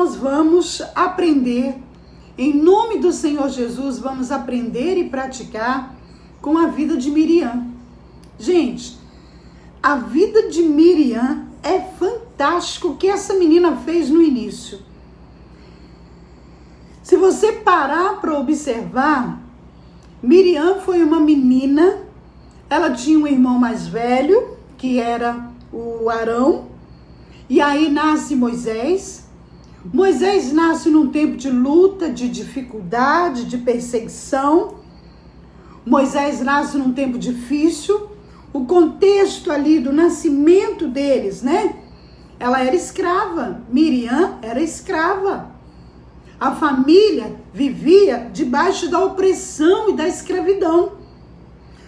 nós vamos aprender, em nome do Senhor Jesus, vamos aprender e praticar com a vida de Miriam. Gente, a vida de Miriam é fantástico o que essa menina fez no início. Se você parar para observar, Miriam foi uma menina, ela tinha um irmão mais velho, que era o Arão, e aí nasce Moisés. Moisés nasce num tempo de luta, de dificuldade, de perseguição. Moisés nasce num tempo difícil. O contexto ali do nascimento deles, né? Ela era escrava, Miriam era escrava. A família vivia debaixo da opressão e da escravidão.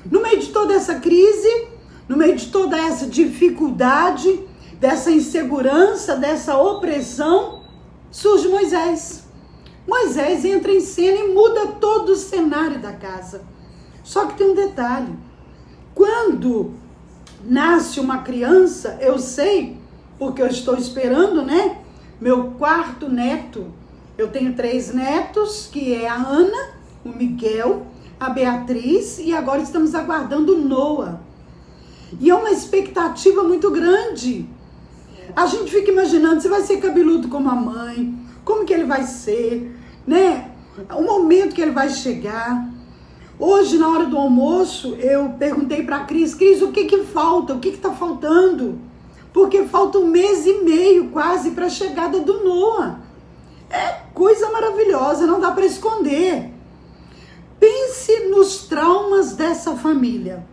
No meio de toda essa crise, no meio de toda essa dificuldade, dessa insegurança, dessa opressão, surge Moisés. Moisés entra em cena e muda todo o cenário da casa. Só que tem um detalhe. Quando nasce uma criança, eu sei, porque eu estou esperando, né? Meu quarto neto. Eu tenho 3 netos, que é a Ana, o Miguel, a Beatriz, e agora estamos aguardando o Noah. E é uma expectativa muito grande. A gente fica imaginando se vai ser cabeludo como a mãe, como que ele vai ser, né? O momento que ele vai chegar. Hoje, na hora do almoço, eu perguntei para a Cris, o que falta? O que está faltando? Porque falta 1 mês e meio quase para a chegada do Noah. É coisa maravilhosa, não dá para esconder. Pense nos traumas dessa família.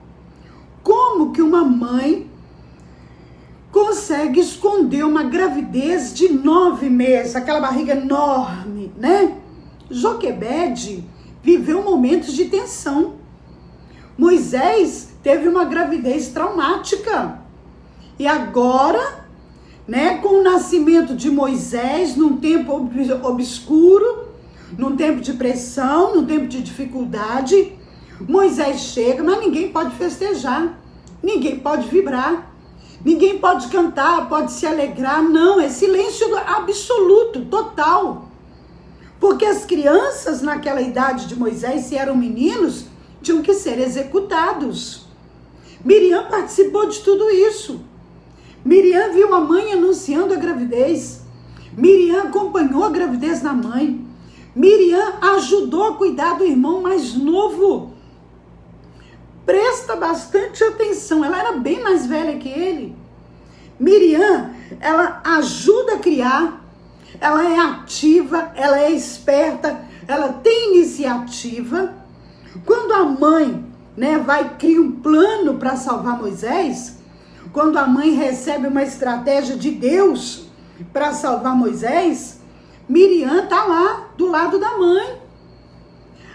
Como que uma mãe consegue esconder uma gravidez de 9 meses, aquela barriga enorme, né? Joquebede viveu momentos de tensão. Moisés teve uma gravidez traumática. E agora, né, com o nascimento de Moisés, num tempo obscuro, num tempo de pressão, num tempo de dificuldade, Moisés chega, mas ninguém pode festejar, ninguém pode vibrar, ninguém pode cantar, pode se alegrar, não, é silêncio absoluto, total. Porque as crianças naquela idade de Moisés, se eram meninos, tinham que ser executados. Miriam participou de tudo isso. Miriam viu a mãe anunciando a gravidez. Miriam acompanhou a gravidez da mãe. Miriam ajudou a cuidar do irmão mais novo. Presta bastante atenção, ela era bem mais velha que ele. Miriam, ela ajuda a criar, ela é ativa, ela é esperta, ela tem iniciativa. Quando a mãe, né, cria um plano para salvar Moisés, quando a mãe recebe uma estratégia de Deus para salvar Moisés, Miriam está lá do lado da mãe.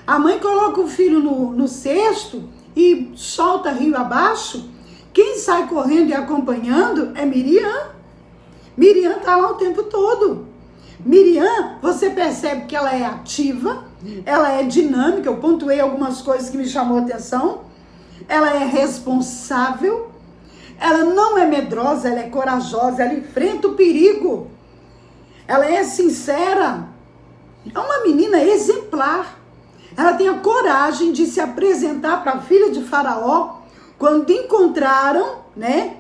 A mãe coloca o filho no cesto e solta rio abaixo. Quem sai correndo e acompanhando é Miriam. Miriam está lá o tempo todo. Miriam, você percebe que ela é ativa, ela é dinâmica, eu pontuei algumas coisas que me chamou a atenção. Ela é responsável, ela não é medrosa, ela é corajosa, ela enfrenta o perigo. Ela é sincera, é uma menina exemplar. Ela tem a coragem de se apresentar para a filha de Faraó, quando encontraram, né,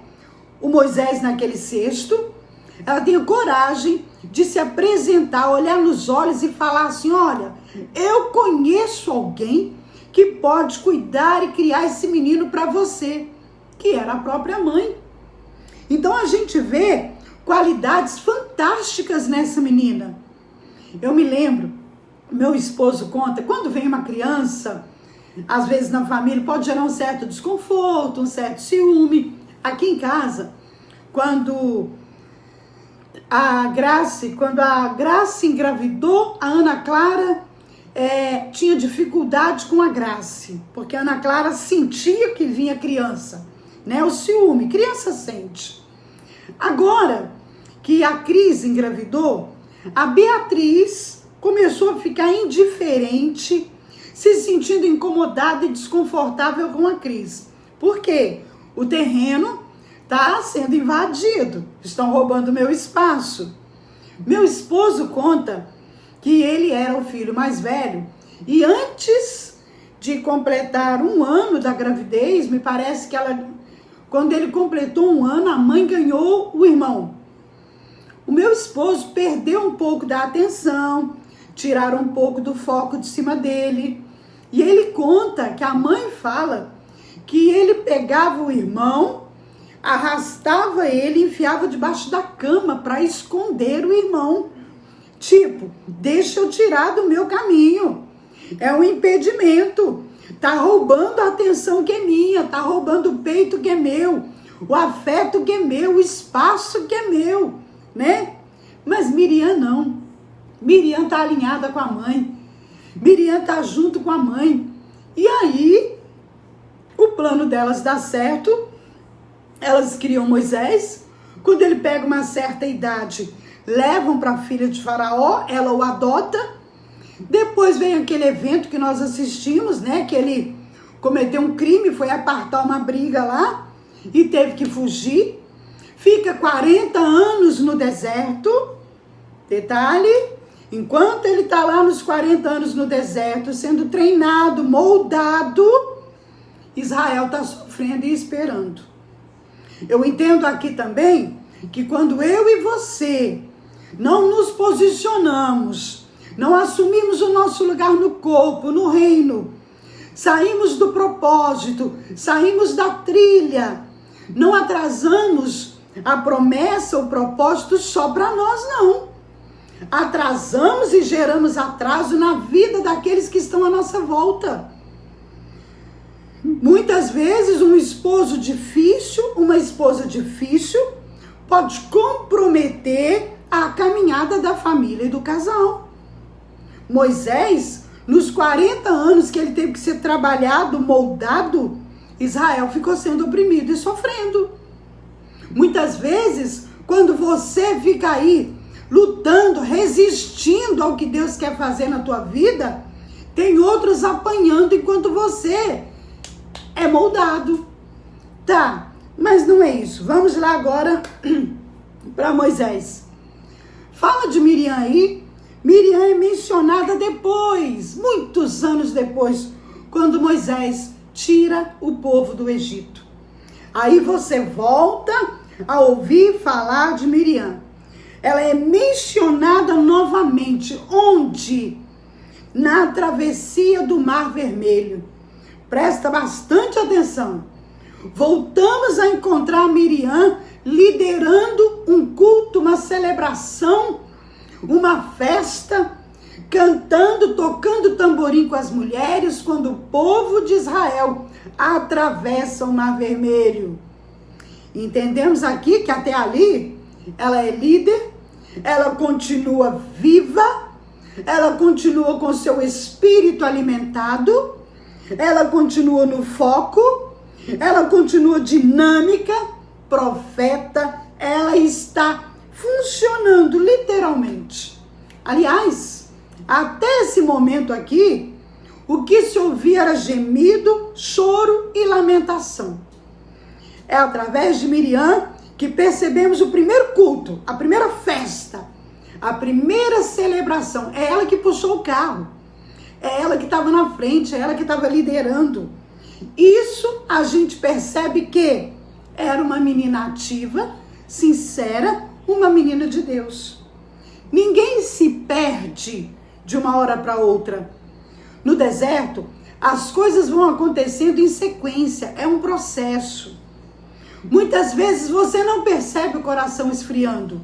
o Moisés naquele cesto. Ela tem a coragem de se apresentar, olhar nos olhos e falar assim, olha, eu conheço alguém que pode cuidar e criar esse menino para você, que era a própria mãe. Então a gente vê qualidades fantásticas nessa menina. Eu me lembro, meu esposo conta, quando vem uma criança, às vezes na família pode gerar um certo desconforto, um certo ciúme. Aqui em casa, quando a Grace engravidou, a Ana Clara tinha dificuldade com a Grace, porque a Ana Clara sentia que vinha criança, né? O ciúme, criança sente. Agora que a Cris engravidou, a Beatriz começou a ficar indiferente, se sentindo incomodada e desconfortável com a Cris. Por quê? O terreno está sendo invadido, estão roubando meu espaço. Meu esposo conta que ele era o filho mais velho e antes de completar 1 ano da gravidez, me parece que quando ele completou 1 ano, a mãe ganhou o irmão. O meu esposo perdeu um pouco da atenção, tiraram um pouco do foco de cima dele. E ele conta que a mãe fala que ele pegava o irmão, arrastava ele e enfiava debaixo da cama para esconder o irmão. Tipo, deixa eu tirar do meu caminho. É um impedimento. Tá roubando a atenção que é minha, tá roubando o peito que é meu, o afeto que é meu, o espaço que é meu, né? Mas Miriam não. Miriam tá alinhada com a mãe. Miriam tá junto com a mãe. E aí, o plano delas dá certo. Elas criam Moisés. Quando ele pega uma certa idade, levam para a filha de Faraó, ela o adota. Depois vem aquele evento que nós assistimos, né? Que ele cometeu um crime, foi apartar uma briga lá e teve que fugir. Fica 40 anos no deserto. Detalhe, enquanto ele está lá nos 40 anos no deserto, sendo treinado, moldado, Israel está sofrendo e esperando. Eu entendo aqui também que quando eu e você não nos posicionamos, não assumimos o nosso lugar no corpo, no reino, saímos do propósito, saímos da trilha, não atrasamos a promessa, o propósito só para nós, não. Atrasamos e geramos atraso na vida daqueles que estão à nossa volta. Muitas vezes um esposo difícil, uma esposa difícil, pode comprometer a caminhada da família e do casal. Moisés, nos 40 anos que ele teve que ser trabalhado, moldado, Israel ficou sendo oprimido e sofrendo. Muitas vezes, quando você fica aí lutando, resistindo ao que Deus quer fazer na tua vida, tem outros apanhando enquanto você é moldado. Tá, mas não é isso. Vamos lá agora para Moisés. Fala de Miriam aí. Miriam é mencionada depois, muitos anos depois, quando Moisés tira o povo do Egito. Aí você volta a ouvir falar de Miriam. Ela é mencionada novamente. Onde? Na travessia do Mar Vermelho. Presta bastante atenção. Voltamos a encontrar Miriam liderando um culto, uma celebração, uma festa, cantando, tocando tamborim com as mulheres, quando o povo de Israel atravessa o Mar Vermelho. Entendemos aqui que até ali ela é líder, ela continua viva, ela continua com seu espírito alimentado, ela continua no foco, ela continua dinâmica, profeta, ela está funcionando literalmente. Aliás, até esse momento aqui, o que se ouvia era gemido, choro e lamentação. É através de Miriam que percebemos o primeiro culto, a primeira festa, a primeira celebração. É ela que puxou o carro, é ela que estava na frente, é ela que estava liderando. Isso a gente percebe que era uma menina ativa, sincera, uma menina de Deus. Ninguém se perde de uma hora para outra. No deserto, as coisas vão acontecendo em sequência, é um processo. Muitas vezes você não percebe o coração esfriando,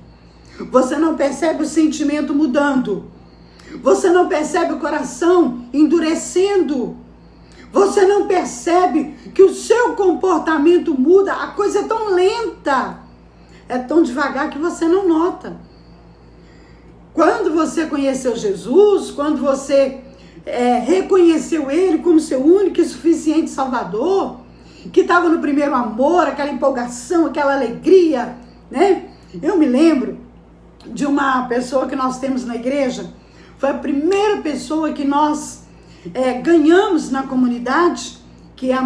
você não percebe o sentimento mudando, você não percebe o coração endurecendo, você não percebe que o seu comportamento muda, a coisa é tão lenta, é tão devagar que você não nota. Quando você conheceu Jesus, quando você reconheceu Ele como seu único e suficiente Salvador, que estava no primeiro amor, aquela empolgação, aquela alegria, né? Eu me lembro de uma pessoa que nós temos na igreja, foi a primeira pessoa que nós ganhamos na comunidade, que é a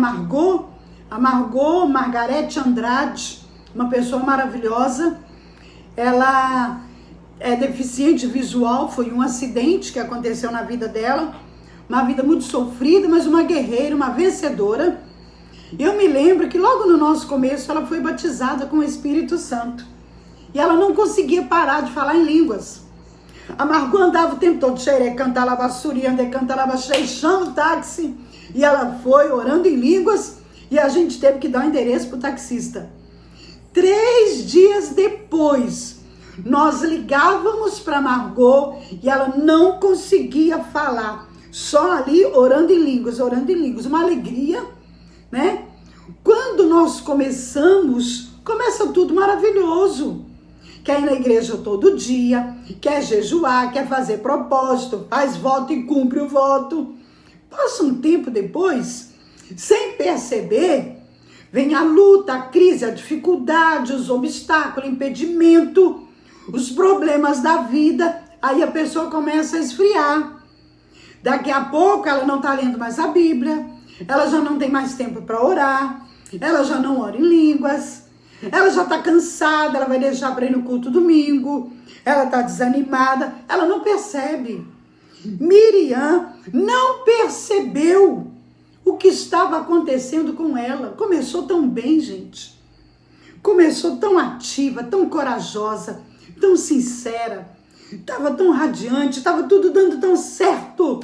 Margarete Andrade, uma pessoa maravilhosa. Ela é deficiente visual, foi um acidente que aconteceu na vida dela, uma vida muito sofrida, mas uma guerreira, uma vencedora. Eu me lembro que logo no nosso começo ela foi batizada com o Espírito Santo, e ela não conseguia parar de falar em línguas. A Margot andava o tempo todo, chama o táxi, e ela foi orando em línguas, e a gente teve que dar o endereço para o taxista. 3 dias depois, nós ligávamos para Margot e ela não conseguia falar, só ali orando em línguas, uma alegria, né? Quando nós começa tudo maravilhoso. Quer ir na igreja todo dia, quer jejuar, quer fazer propósito, faz voto e cumpre o voto. Passa um tempo depois, sem perceber, vem a luta, a crise, a dificuldade, os obstáculos, o impedimento, os problemas da vida. Aí a pessoa começa a esfriar. Daqui a pouco ela não está lendo mais a Bíblia, ela já não tem mais tempo para orar, ela já não ora em línguas, ela já está cansada, ela vai deixar para ir no culto domingo, ela está desanimada, ela não percebe. Miriam não percebeu o que estava acontecendo com ela. Começou tão bem, gente. Começou tão ativa, tão corajosa, tão sincera. Estava tão radiante, estava tudo dando tão certo.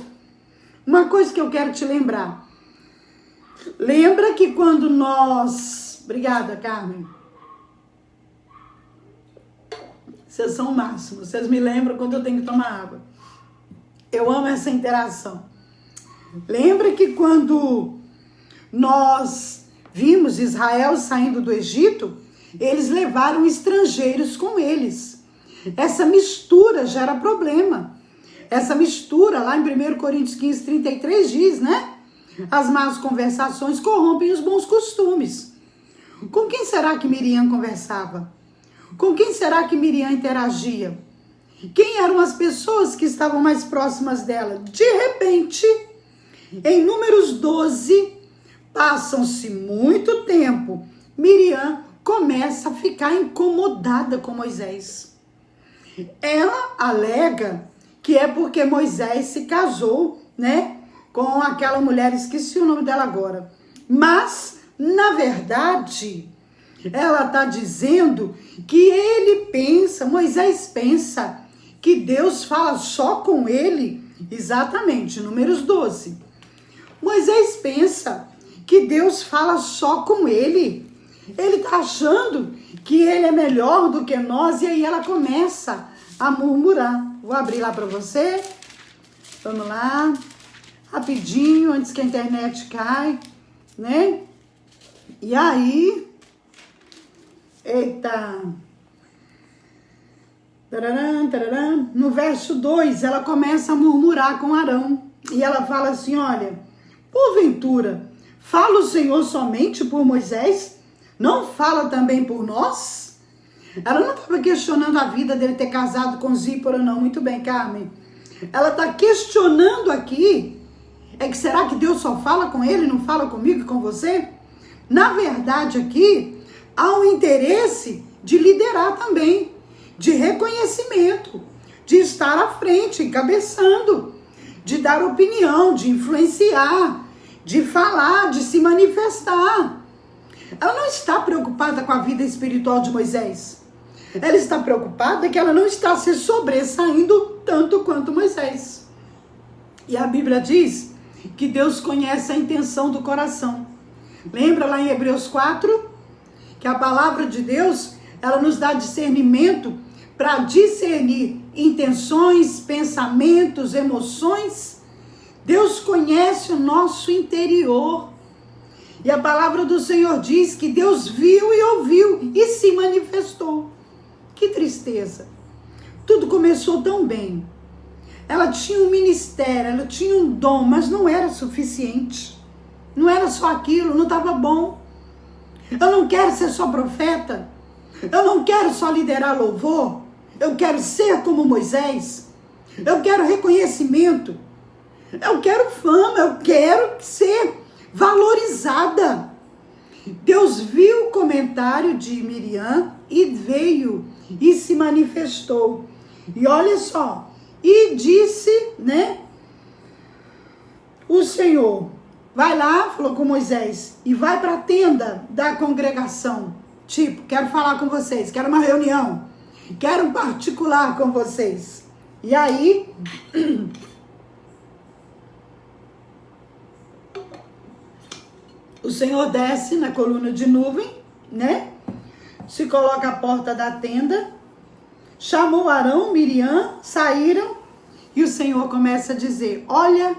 Uma coisa que eu quero te lembrar. Lembra que quando nós... Obrigada, Carmen. Vocês são o máximo. Vocês me lembram quando eu tenho que tomar água. Eu amo essa interação. Lembra que quando nós vimos Israel saindo do Egito, eles levaram estrangeiros com eles. Essa mistura gera problema. Essa mistura, lá em 1 Coríntios 15, 33 diz, né? As más conversações corrompem os bons costumes. Com quem será que Miriam conversava? Com quem será que Miriam interagia? Quem eram as pessoas que estavam mais próximas dela? De repente, em Números 12, passam-se muito tempo, Miriam começa a ficar incomodada com Moisés. Ela alega que é porque Moisés se casou, né, com aquela mulher, esqueci o nome dela agora. Mas, na verdade, ela está dizendo que Moisés pensa que Deus fala só com ele, exatamente, Números 12. Moisés pensa que Deus fala só com ele. Ele está achando que ele é melhor do que nós, e aí ela começa a murmurar. Vou abrir lá para você. Vamos lá. Rapidinho, antes que a internet cai, né? E aí... Eita... Tararam, tararam. No verso 2, ela começa a murmurar com Arão. E ela fala assim, olha, porventura, fala o Senhor somente por Moisés? Não fala também por nós? Ela não estava questionando a vida dele ter casado com Zípora, não. Muito bem, Carmen. Ela está questionando aqui, é que será que Deus só fala com ele, não fala comigo e com você? Na verdade, aqui, há um interesse de liderar também, de reconhecimento, de estar à frente, encabeçando, de dar opinião, de influenciar, de falar, de se manifestar. Ela não está preocupada com a vida espiritual de Moisés. Ela está preocupada que ela não está se sobressaindo tanto quanto Moisés. E a Bíblia diz que Deus conhece a intenção do coração. Lembra lá em Hebreus 4? Que a palavra de Deus, ela nos dá discernimento para discernir intenções, pensamentos, emoções. Deus conhece o nosso interior. E a palavra do Senhor diz que Deus viu e ouviu e se manifestou. Que tristeza. Tudo começou tão bem. Ela tinha um ministério, ela tinha um dom, mas não era suficiente. Não era só aquilo, não estava bom. Eu não quero ser só profeta. Eu não quero só liderar louvor. Eu quero ser como Moisés. Eu quero reconhecimento. Eu quero fama. Eu quero ser valorizada. Deus viu o comentário de Miriam e veio e se manifestou. E olha só, e disse, né, o Senhor, vai lá, falou com Moisés, e vai para a tenda da congregação. Tipo, quero falar com vocês, quero uma reunião, quero um particular com vocês. E aí, o Senhor desce na coluna de nuvem, né? Se coloca à porta da tenda, chamou Arão, Miriam, saíram, e o Senhor começa a dizer, olha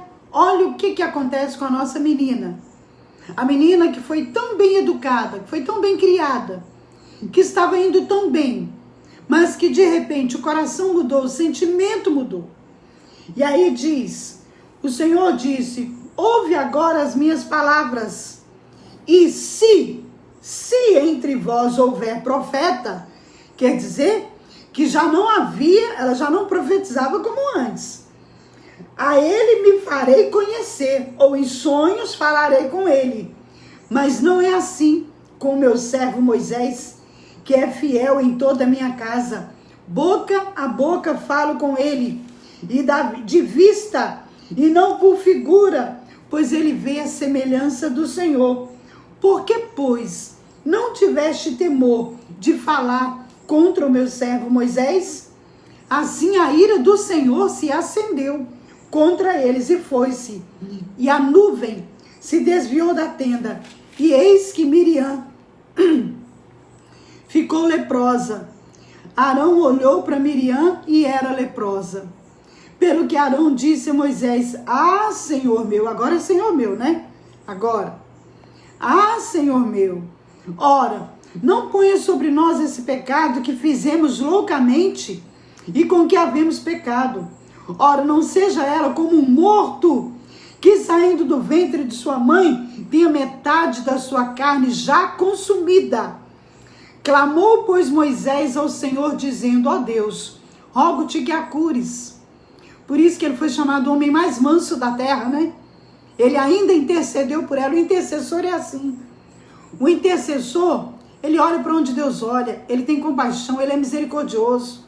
o que acontece com a nossa menina. A menina que foi tão bem educada, que foi tão bem criada, que estava indo tão bem, mas que de repente o coração mudou, o sentimento mudou. E aí diz, o Senhor disse, ouve agora as minhas palavras, e se entre vós houver profeta, quer dizer que já não havia, ela já não profetizava como antes. A ele me farei conhecer, ou em sonhos falarei com ele. Mas não é assim com o meu servo Moisés, que é fiel em toda a minha casa. Boca a boca falo com ele, e de vista, e não por figura, pois ele vê a semelhança do Senhor. Porque, pois, não tiveste temor de falar contra o meu servo Moisés? Assim a ira do Senhor se acendeu contra eles e foi-se. E a nuvem se desviou da tenda. E eis que Miriam ficou leprosa. Arão olhou para Miriam e era leprosa. Pelo que Arão disse a Moisés, ah, Senhor meu, agora é Senhor meu, né? Agora. Ah, Senhor meu, ora, não ponha sobre nós esse pecado que fizemos loucamente e com que havemos pecado. Ora, não seja ela como um morto que saindo do ventre de sua mãe tenha metade da sua carne já consumida. Clamou, pois, Moisés ao Senhor, dizendo, ó Deus, rogo-te que a cures. Por isso que ele foi chamado o homem mais manso da terra, né? Ele ainda intercedeu por ela. O intercessor é assim. O intercessor, ele olha para onde Deus olha, ele tem compaixão, ele é misericordioso.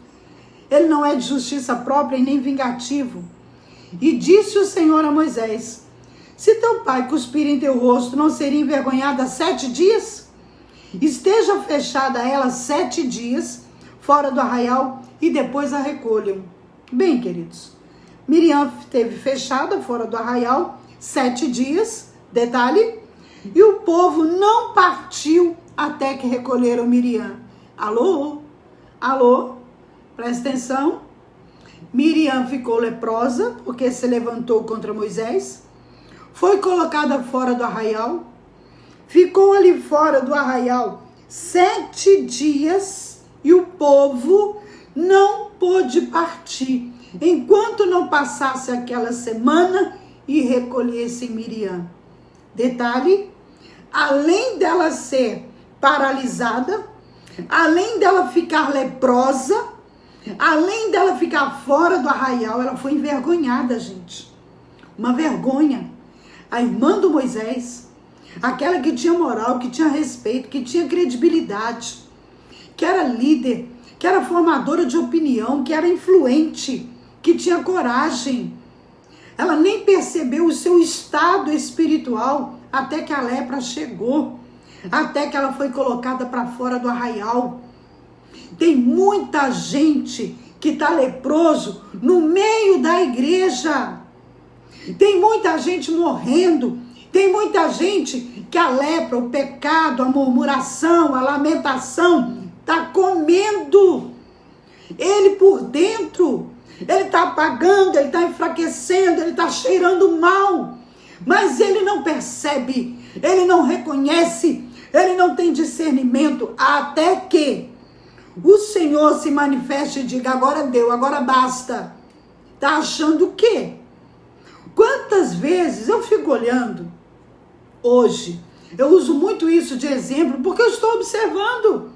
Ele não é de justiça própria e nem vingativo. E disse o Senhor a Moisés, se teu pai cuspir em teu rosto, não seria envergonhada 7 dias? Esteja fechada ela 7 dias, fora do arraial, e depois a recolham. Bem, queridos, Miriam esteve fechada fora do arraial 7 dias, detalhe, e o povo não partiu até que recolheram Miriam. Alô? Alô? Presta atenção. Miriam ficou leprosa, porque se levantou contra Moisés, foi colocada fora do arraial, ficou ali fora do arraial 7 dias, e o povo não pôde partir, enquanto não passasse aquela semana e recolhessem Miriam. Detalhe, além dela ser paralisada, além dela ficar leprosa, além dela ficar fora do arraial, ela foi envergonhada, gente. Uma vergonha. A irmã do Moisés, aquela que tinha moral, que tinha respeito, que tinha credibilidade, que era líder, que era formadora de opinião, que era influente, que tinha coragem. Ela nem percebeu o seu estado espiritual até que a lepra chegou, até que ela foi colocada para fora do arraial. Tem muita gente que está leproso no meio da igreja. Tem muita gente morrendo. Tem muita gente que a lepra, o pecado, a murmuração, a lamentação está comendo ele por dentro. Ele está apagando, ele está enfraquecendo, ele está cheirando mal. Mas ele não percebe, ele não reconhece, ele não tem discernimento até que o Senhor se manifeste e diga, agora deu, agora basta. Está achando o quê? Quantas vezes eu fico olhando hoje, eu uso muito isso de exemplo, porque eu estou observando.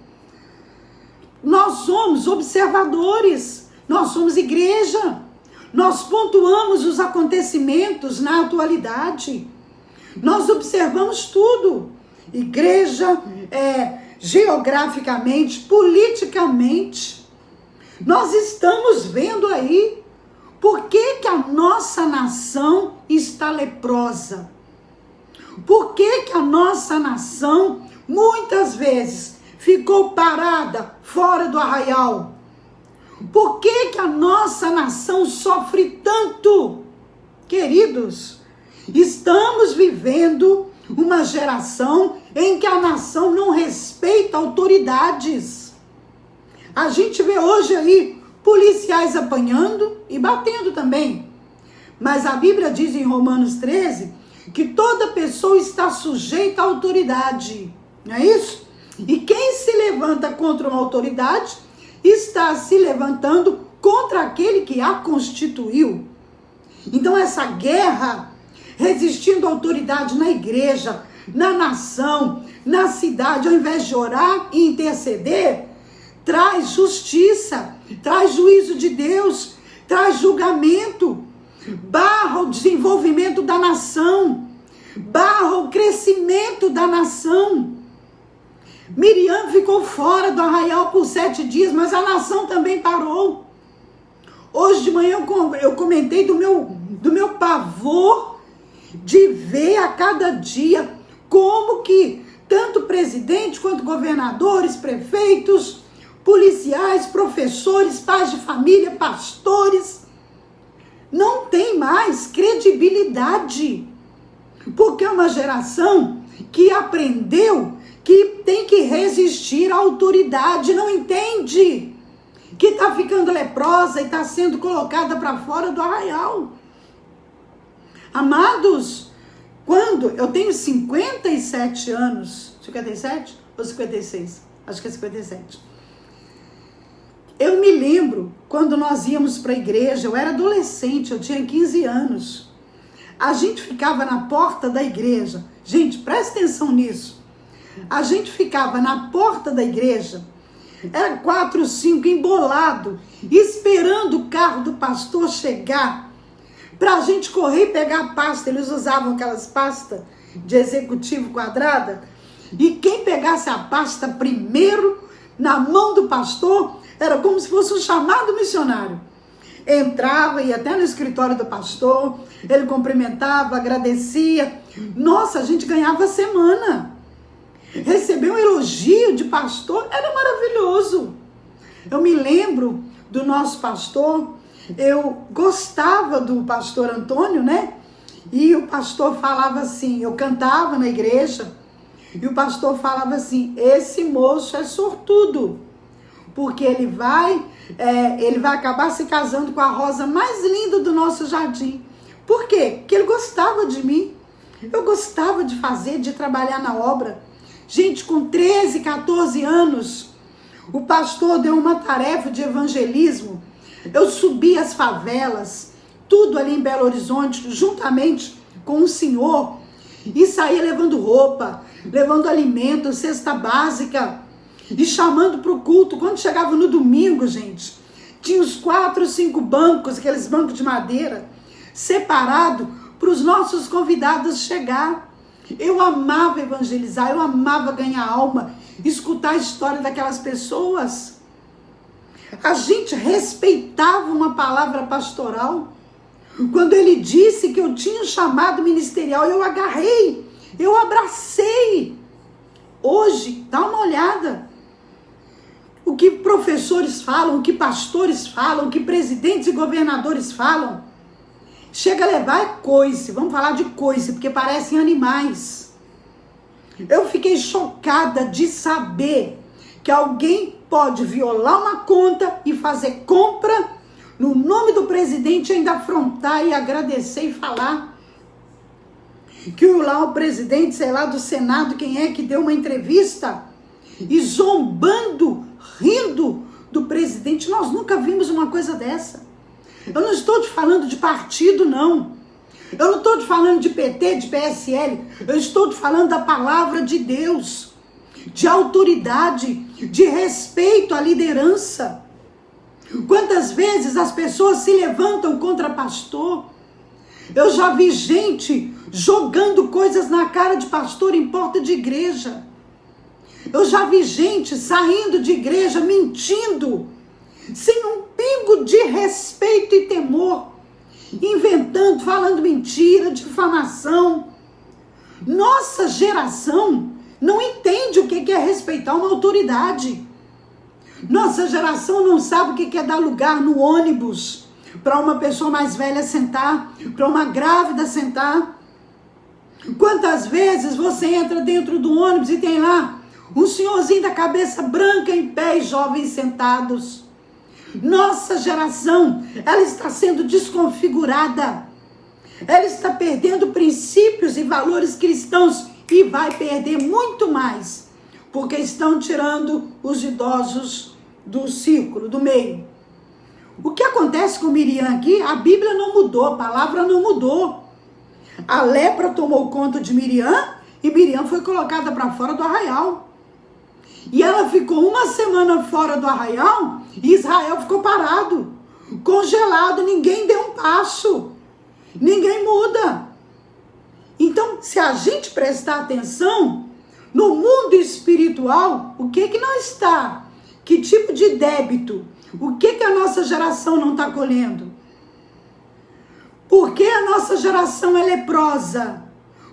Nós somos observadores, nós somos igreja, nós pontuamos os acontecimentos na atualidade, nós observamos tudo, igreja, geograficamente, politicamente, Nós estamos vendo aí por que a nossa nação está leprosa. Por que a nossa nação muitas vezes ficou parada fora do arraial? Por que a nossa nação sofre tanto? Queridos, estamos vivendo uma geração em que a nação não respeita autoridades. A gente vê hoje aí policiais apanhando e batendo também. Mas a Bíblia diz em Romanos 13 que toda pessoa está sujeita à autoridade. Não é isso? E quem se levanta contra uma autoridade está se levantando contra aquele que a constituiu. Então essa guerra, resistindo à autoridade na igreja, na nação, na cidade, ao invés de orar e interceder, traz justiça, traz juízo de Deus, traz julgamento, barra o desenvolvimento da nação, barra o crescimento da nação. Miriam ficou fora do arraial por 7 dias, mas a nação também parou. Hoje de manhã eu comentei do meu pavor de ver a cada dia como que tanto presidente quanto governadores, prefeitos, policiais, professores, pais de família, pastores, não tem mais credibilidade. Porque é uma geração que aprendeu que tem que resistir à autoridade, não entende que está ficando leprosa e está sendo colocada para fora do arraial. Amados, quando eu tenho 57 anos, 57 ou 56? Acho que é 57. Eu me lembro quando nós íamos para a igreja, eu era adolescente, eu tinha 15 anos. A gente ficava na porta da igreja. Gente, presta atenção nisso. A gente ficava na porta da igreja, era 4, 5, embolado, esperando o carro do pastor chegar, para a gente correr e pegar a pasta. Eles usavam aquelas pastas de executivo quadrada, e quem pegasse a pasta primeiro na mão do pastor, era como se fosse um chamado missionário. Entrava, ia até no escritório do pastor, ele cumprimentava, agradecia. Nossa, a gente ganhava a semana. Receber um elogio de pastor era maravilhoso. Eu me lembro do nosso pastor, eu gostava do pastor Antônio, né? E o pastor falava assim, eu cantava na igreja, e o pastor falava assim, esse moço é sortudo, porque ele vai acabar se casando com a rosa mais linda do nosso jardim. Por quê? Porque ele gostava de mim, eu gostava de fazer, de trabalhar na obra. Gente, com 13, 14 anos, o pastor deu uma tarefa de evangelismo. Eu subi as favelas, tudo ali em Belo Horizonte, juntamente com o senhor, e saía levando roupa, levando alimento, cesta básica, e chamando para o culto. Quando chegava no domingo, gente, tinha uns 4, 5 bancos, aqueles bancos de madeira, separado para os nossos convidados chegar. Eu amava evangelizar, eu amava ganhar alma, escutar a história daquelas pessoas. A gente respeitava uma palavra pastoral. Quando ele disse que eu tinha um chamado ministerial, eu agarrei, eu abracei. Hoje, dá uma olhada. O que professores falam, o que pastores falam, o que presidentes e governadores falam. Chega a levar coice, vamos falar de coice, porque parecem animais. Eu fiquei chocada de saber que alguém pode violar uma conta e fazer compra no nome do presidente, ainda afrontar e agradecer e falar que lá o presidente, sei lá, do Senado, quem é que deu uma entrevista e zombando, rindo do presidente. Nós nunca vimos uma coisa dessa. Eu não estou te falando de partido, não. Eu não estou te falando de PT, de PSL. Eu estou te falando da palavra de Deus, de autoridade, de respeito à liderança. Quantas vezes as pessoas se levantam contra pastor? Eu já vi gente jogando coisas na cara de pastor em porta de igreja. Eu já vi gente saindo de igreja mentindo sem um pingo de respeito e temor, inventando, falando mentira, difamação. Nossa geração não entende o que é respeitar uma autoridade. Nossa geração não sabe o que é dar lugar no ônibus para uma pessoa mais velha sentar, para uma grávida sentar. Quantas vezes você entra dentro do ônibus e tem lá um senhorzinho da cabeça branca em pé e jovens sentados. Nossa geração, ela está sendo desconfigurada. Ela está perdendo princípios e valores cristãos e vai perder muito mais, porque estão tirando os idosos do círculo, do meio. O que acontece com Miriam aqui? A Bíblia não mudou, a palavra não mudou. A lepra tomou conta de Miriam e Miriam foi colocada para fora do arraial. E ela ficou uma semana fora do arraial e Israel ficou parado, congelado, ninguém deu um passo, ninguém muda. Então, se a gente prestar atenção, no mundo espiritual, o que não está? Que tipo de débito? O que a nossa geração não está colhendo? Por que a nossa geração é leprosa?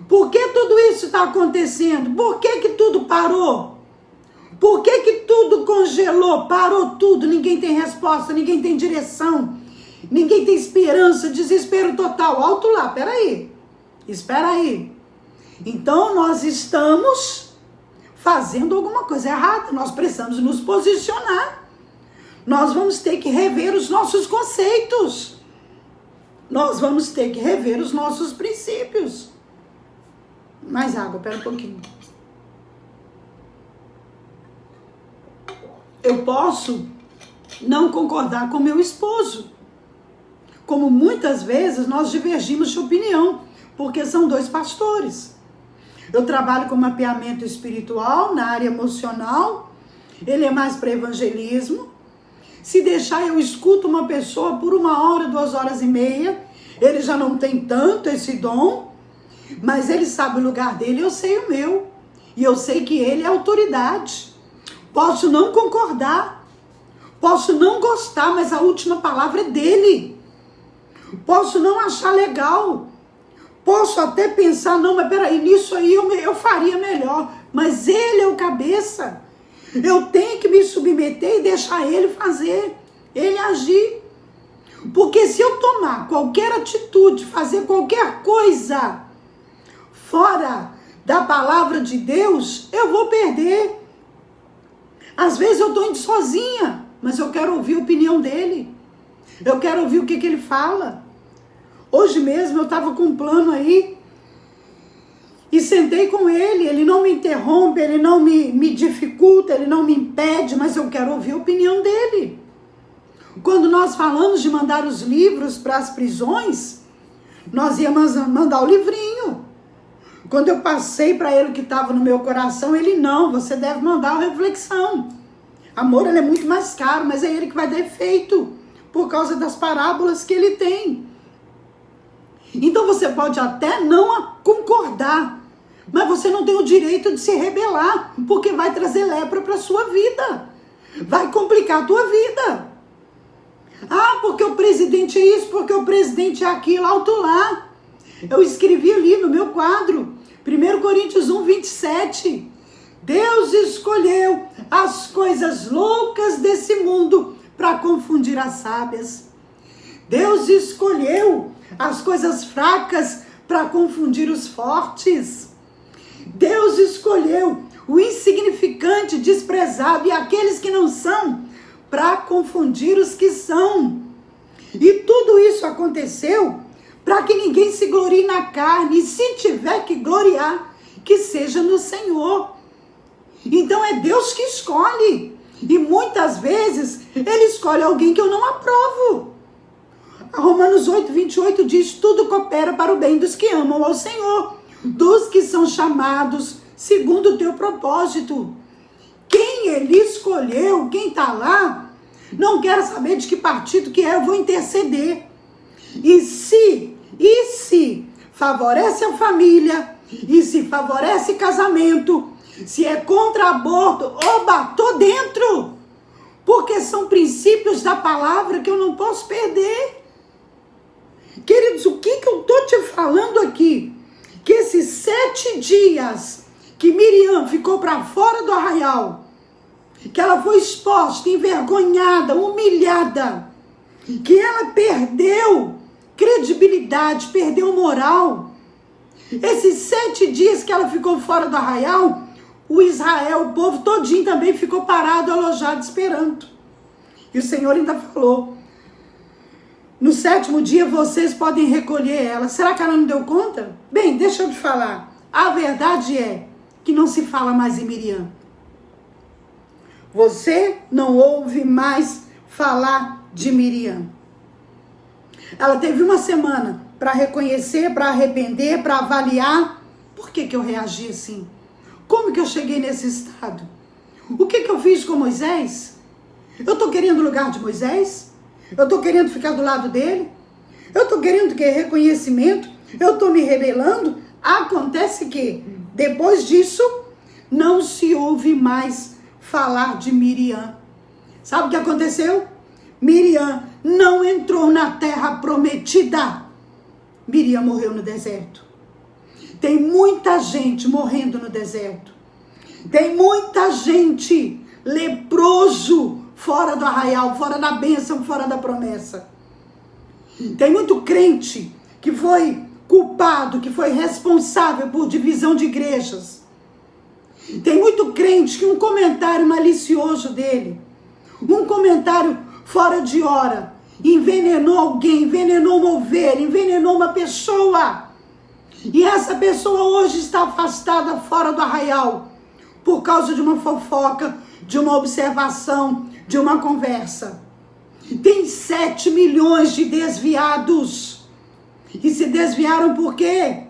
Por que tudo isso está acontecendo? Por que tudo parou? Por que tudo congelou? Parou tudo, ninguém tem resposta, ninguém tem direção, ninguém tem esperança, desespero total. Alto lá, peraí, espera aí. Então nós estamos fazendo alguma coisa errada, nós precisamos nos posicionar. Nós vamos ter que rever os nossos conceitos. Nós vamos ter que rever os nossos princípios. Mais água, pera um pouquinho. Eu posso não concordar com meu esposo, como muitas vezes nós divergimos de opinião, porque são dois pastores. Eu trabalho com mapeamento espiritual na área emocional, ele é mais para evangelismo. Se deixar, eu escuto uma pessoa por 1 hora, 2 horas e meia, ele já não tem tanto esse dom, mas ele sabe o lugar dele, eu sei o meu, e eu sei que ele é autoridade. Posso não concordar, posso não gostar, mas a última palavra é dele. Posso não achar legal, posso até pensar, não, mas peraí, nisso aí eu faria melhor, mas ele é o cabeça. Eu tenho que me submeter e deixar ele fazer, ele agir. Porque se eu tomar qualquer atitude, fazer qualquer coisa fora da palavra de Deus, eu vou perder. Às vezes eu estou indo sozinha, mas eu quero ouvir a opinião dele. Eu quero ouvir o que ele fala. Hoje mesmo eu estava com um plano aí e sentei com ele não me interrompe, ele não me dificulta, ele não me impede, mas eu quero ouvir a opinião dele. Quando nós falamos de mandar os livros para as prisões, nós íamos mandar o livrinho. Quando eu passei para ele o que estava no meu coração, ele não, você deve mandar a reflexão. Amor, ele é muito mais caro, mas é ele que vai dar efeito, por causa das parábolas que ele tem. Então você pode até não concordar, mas você não tem o direito de se rebelar, porque vai trazer lepra para a sua vida, vai complicar a tua vida. Ah, porque o presidente é isso, porque o presidente é aquilo, alto lá. Eu escrevi ali no meu quadro, 1 Coríntios 1, 27. Deus escolheu as coisas loucas desse mundo para confundir as sábias. Deus escolheu as coisas fracas para confundir os fortes. Deus escolheu o insignificante, desprezado e aqueles que não são para confundir os que são. E tudo isso aconteceu para que ninguém se glorie na carne, e se tiver que gloriar, que seja no Senhor. Então é Deus que escolhe, e muitas vezes Ele escolhe alguém que eu não aprovo. Romanos 8, 28 diz, tudo coopera para o bem dos que amam ao Senhor, dos que são chamados segundo o teu propósito. Quem Ele escolheu, quem está lá, não quero saber de que partido que é, eu vou interceder. E se favorece a família, e se favorece casamento, se é contra aborto, oba, tô dentro. porque são princípios da palavra que eu não posso perder. Queridos, o que eu estou te falando aqui? Que esses 7 dias que Miriam ficou para fora do arraial, que ela foi exposta, envergonhada, humilhada, que ela perdeu credibilidade, perdeu moral. Esses 7 dias que ela ficou fora do arraial, o Israel, o povo todinho também ficou parado, alojado, esperando. E o Senhor ainda falou: no 7º dia vocês podem recolher ela. Será que ela não deu conta? Bem, deixa eu te falar. A verdade é que não se fala mais em Miriam. Você não ouve mais falar de Miriam. Ela teve uma semana para reconhecer, para arrepender, para avaliar. Por que eu reagi assim? Como que eu cheguei nesse estado? O que eu fiz com Moisés? Eu estou querendo o lugar de Moisés? Eu estou querendo ficar do lado dele? Eu estou querendo que reconhecimento? Eu estou me rebelando? Acontece que, depois disso, não se ouve mais falar de Miriam. Sabe o que aconteceu? Miriam não entrou na terra prometida. Miriam morreu no deserto. Tem muita gente morrendo no deserto. Tem muita gente leproso fora do arraial, fora da bênção, fora da promessa. Tem muito crente que foi culpado, que foi responsável por divisão de igrejas. Tem muito crente que um comentário malicioso dele, um comentário fora de hora, envenenou alguém, envenenou uma ovelha, envenenou uma pessoa. E essa pessoa hoje está afastada fora do arraial por causa de uma fofoca, de uma observação, de uma conversa. Tem 7 milhões de desviados. E se desviaram por quê?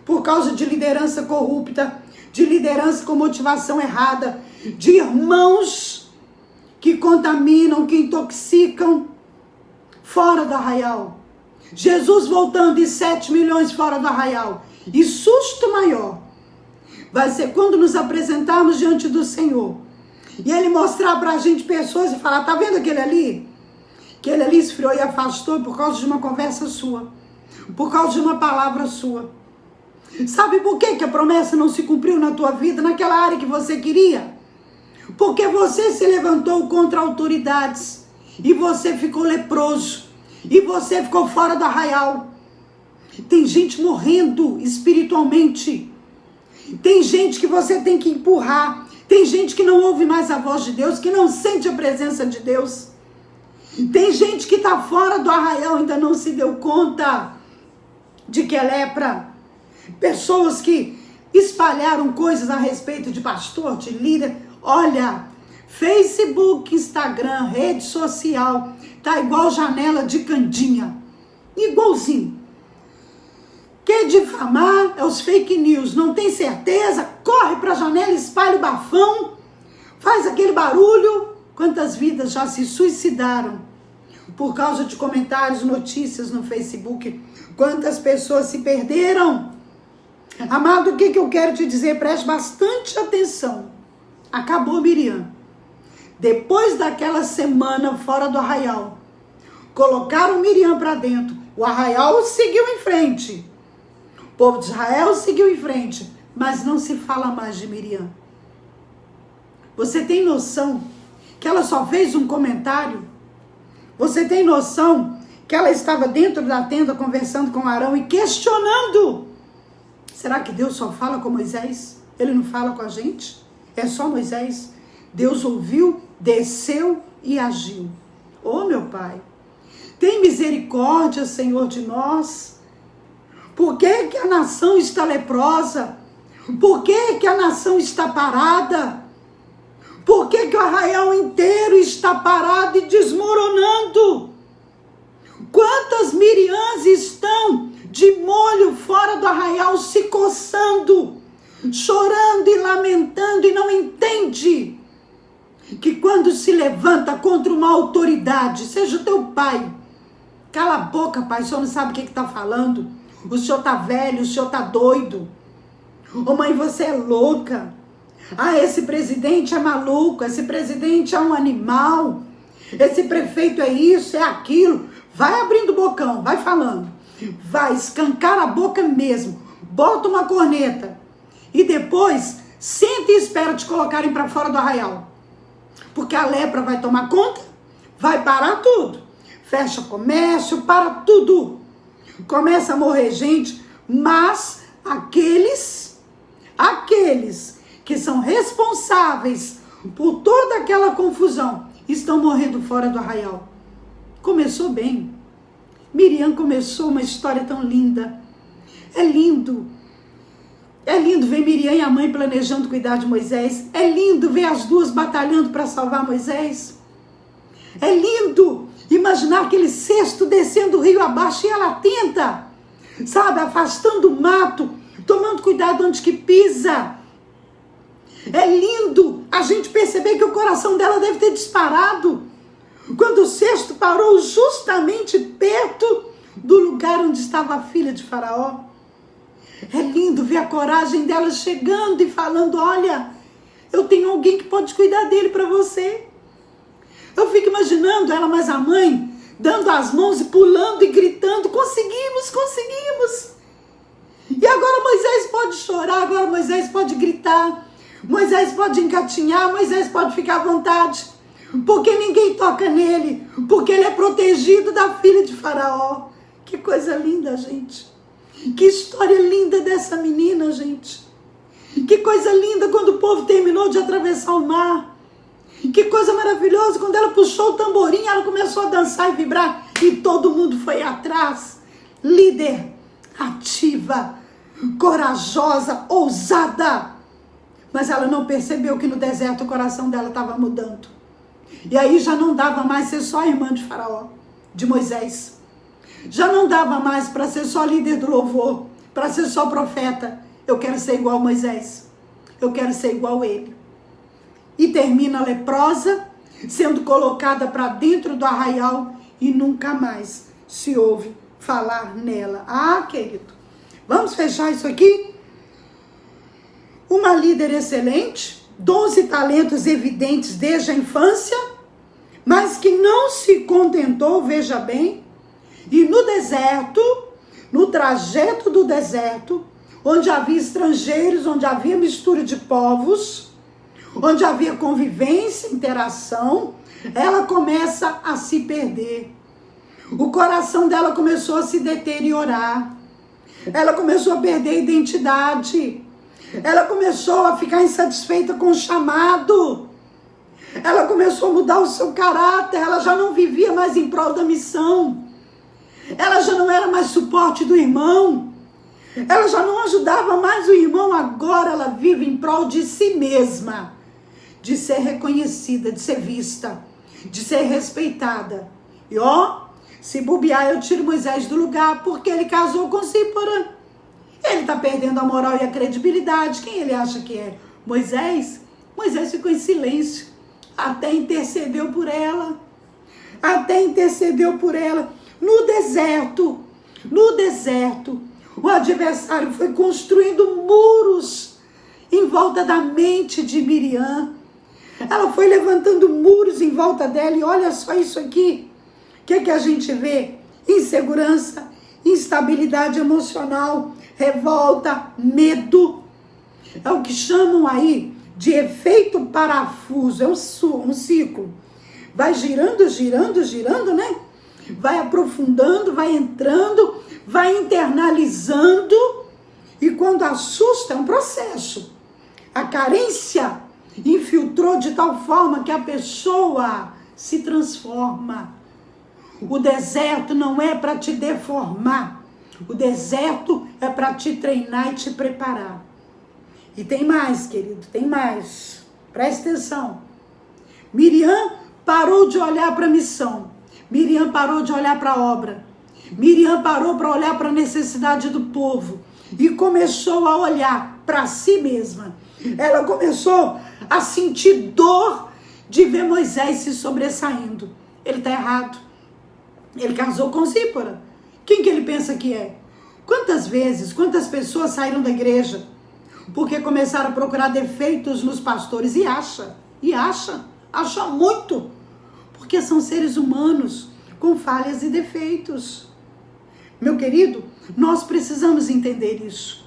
Por causa de liderança corrupta, de liderança com motivação errada, de irmãos que contaminam, que intoxicam fora do arraial. Jesus voltando e 7 milhões fora do arraial. E susto maior vai ser quando nos apresentarmos diante do Senhor e Ele mostrar pra gente pessoas e falar: tá vendo aquele ali? Aquele ali esfriou e afastou por causa de uma conversa sua, por causa de uma palavra sua. Sabe por que a promessa não se cumpriu na tua vida, naquela área que você queria? Porque você se levantou contra autoridades e você ficou leproso e você ficou fora do arraial. Tem gente morrendo espiritualmente. Tem gente que você tem que empurrar. Tem gente que não ouve mais a voz de Deus, que não sente a presença de Deus. Tem gente que está fora do arraial e ainda não se deu conta de que é lepra. Pessoas que espalharam coisas a respeito de pastor, de líder. Olha, Facebook, Instagram, rede social, tá igual janela de candinha. Igualzinho. Quer difamar? É os fake news. Não tem certeza? Corre para a janela, espalha o bafão, faz aquele barulho. Quantas vidas já se suicidaram por causa de comentários, notícias no Facebook? Quantas pessoas se perderam? Amado, o que eu quero te dizer? Preste bastante atenção. Acabou Miriam. Depois daquela semana fora do arraial, colocaram Miriam para dentro. O arraial seguiu em frente. O povo de Israel seguiu em frente. Mas não se fala mais de Miriam. Você tem noção que ela só fez um comentário? Você tem noção que ela estava dentro da tenda conversando com Arão e questionando? Será que Deus só fala com Moisés? Ele não fala com a gente? É só Moisés? Deus ouviu, desceu e agiu. Oh, meu Pai, tem misericórdia, Senhor, de nós. Por que que a nação está leprosa? Por que que a nação está parada? Por que que o arraial inteiro está parado e desmoronando? Quantas Miriãs estão de molho fora do arraial, se coçando, chorando e lamentando, e não entende que quando se levanta contra uma autoridade, seja o teu pai, cala a boca, pai, o senhor não sabe o que está falando, o senhor está velho, o senhor está doido, ô mãe, você é louca, Ah, esse presidente é maluco, esse presidente é um animal, esse prefeito é isso, é aquilo. Vai abrindo o bocão, vai falando. Vai escancar a boca mesmo. Bota uma corneta. E depois, senta e espera te colocarem para fora do arraial. Porque a lepra vai tomar conta, vai parar tudo. Fecha comércio, para tudo. Começa a morrer gente, mas aqueles que são responsáveis por toda aquela confusão estão morrendo fora do arraial. Começou bem. Miriam começou uma história tão linda. É lindo. É lindo ver Miriam e a mãe planejando cuidar de Moisés. É lindo ver as duas batalhando para salvar Moisés. É lindo imaginar aquele cesto descendo o rio abaixo e ela tenta, sabe, afastando o mato, tomando cuidado onde que pisa. É lindo a gente perceber que o coração dela deve ter disparado quando o cesto parou justamente perto do lugar onde estava a filha de Faraó. É lindo ver a coragem dela chegando e falando: olha, eu tenho alguém que pode cuidar dele para você. Eu fico imaginando ela, mas a mãe, dando as mãos e pulando e gritando: conseguimos, conseguimos. E agora Moisés pode chorar, agora Moisés pode gritar, Moisés pode engatinhar, Moisés pode ficar à vontade, porque ninguém toca nele, porque ele é protegido da filha de Faraó. Que coisa linda, gente. Que história linda dessa menina, gente. Que coisa linda quando o povo terminou de atravessar o mar. Que coisa maravilhosa quando ela puxou o tamborim, ela começou a dançar e vibrar e todo mundo foi atrás. Líder, ativa, corajosa, ousada. Mas ela não percebeu que no deserto o coração dela estava mudando. E aí já não dava mais ser só irmã de Faraó, de Moisés. Já não dava mais para ser só líder do louvor, para ser só profeta. Eu quero ser igual a Moisés. Eu quero ser igual a ele. E termina leprosa, sendo colocada para dentro do arraial e nunca mais se ouve falar nela. Ah, querido, vamos fechar isso aqui? Uma líder excelente, dons e talentos evidentes desde a infância, mas que não se contentou, veja bem, e no deserto, no trajeto do deserto, onde havia estrangeiros, onde havia mistura de povos, onde havia convivência, interação, ela começa a se perder. O coração dela começou a se deteriorar. Ela começou a perder a identidade. Ela começou a ficar insatisfeita com o chamado. Ela começou a mudar o seu caráter. Ela já não vivia mais em prol da missão. Ela já não era mais suporte do irmão. Ela já não ajudava mais o irmão. Agora ela vive em prol de si mesma. De ser reconhecida, de ser vista, de ser respeitada. E se bobear, eu tiro Moisés do lugar, porque ele casou com Zípora. Ele está perdendo a moral e a credibilidade. Quem ele acha que é? Moisés? Moisés ficou em silêncio, até intercedeu por ela. Até intercedeu por ela. No deserto, o adversário foi construindo muros em volta da mente de Miriam. Ela foi levantando muros em volta dela e olha só isso aqui. O que a gente vê? Insegurança, instabilidade emocional, revolta, medo. É o que chamam aí de efeito parafuso. É um ciclo. Vai girando, girando, girando, né? Vai aprofundando, vai entrando, vai internalizando. E quando assusta, é um processo. A carência infiltrou de tal forma que a pessoa se transforma. O deserto não é para te deformar. O deserto é para te treinar e te preparar. E tem mais, querido, tem mais. Presta atenção. Miriam parou de olhar para a missão. Miriam parou de olhar para a obra. Miriam parou para olhar para a necessidade do povo. E começou a olhar para si mesma. Ela começou a sentir dor de ver Moisés se sobressaindo. Ele está errado. Ele casou com Zípora. Quem que ele pensa que é? Quantas vezes, quantas pessoas saíram da igreja? porque começaram a procurar defeitos nos pastores e acha muito, porque são seres humanos com falhas e defeitos. Meu querido, nós precisamos entender isso.